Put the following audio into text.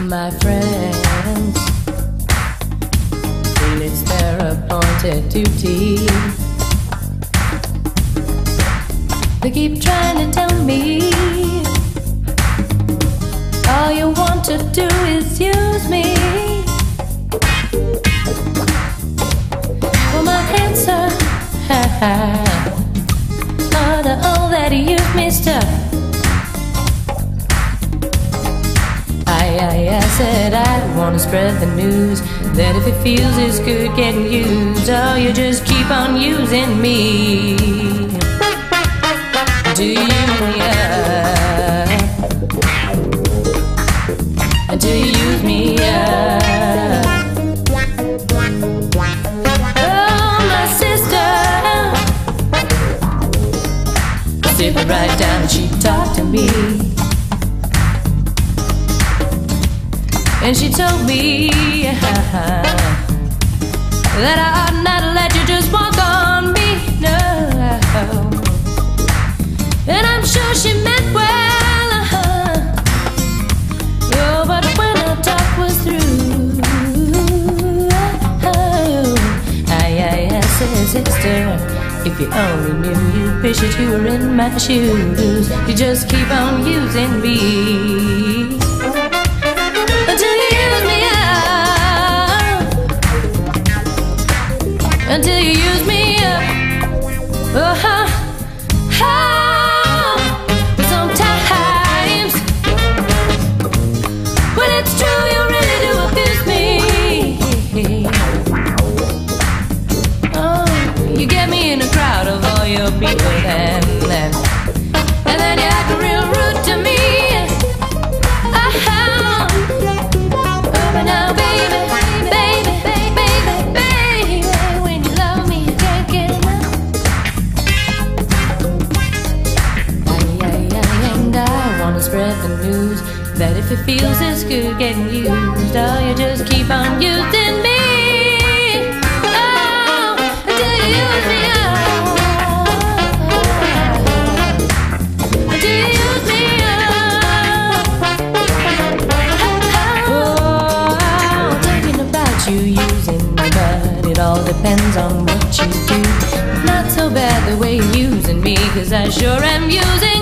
My friends feel it's their appointed duty. They keep trying to tell me all you want to do is use me. Well, my answer, not the all that you've missed up. I said I wanna spread the news that if it feels it's good getting used, oh, you just keep on using me. Do you use me up? Do you use me up? Oh, my sister, sit right down and she talked to me. And she told me that I ought not to let you just walk on me, no. And I'm sure she meant well, oh, but when our talk was through, I said, sister, if you only knew, you'd wish that you were in my shoes. You just keep on using me. Until you use me up. But sometimes when it's true, you really do abuse me. Oh, you get me in a crowd of all your people, and then you act real rude to me. Oh, but now, baby, spread the news that if it feels it's good getting used, oh, you just keep on using me. Oh, until you use me up. Until you use me up. Oh, thinking about you using me, but it all depends on what you do. Not so bad the way you're using me, 'cause I sure am using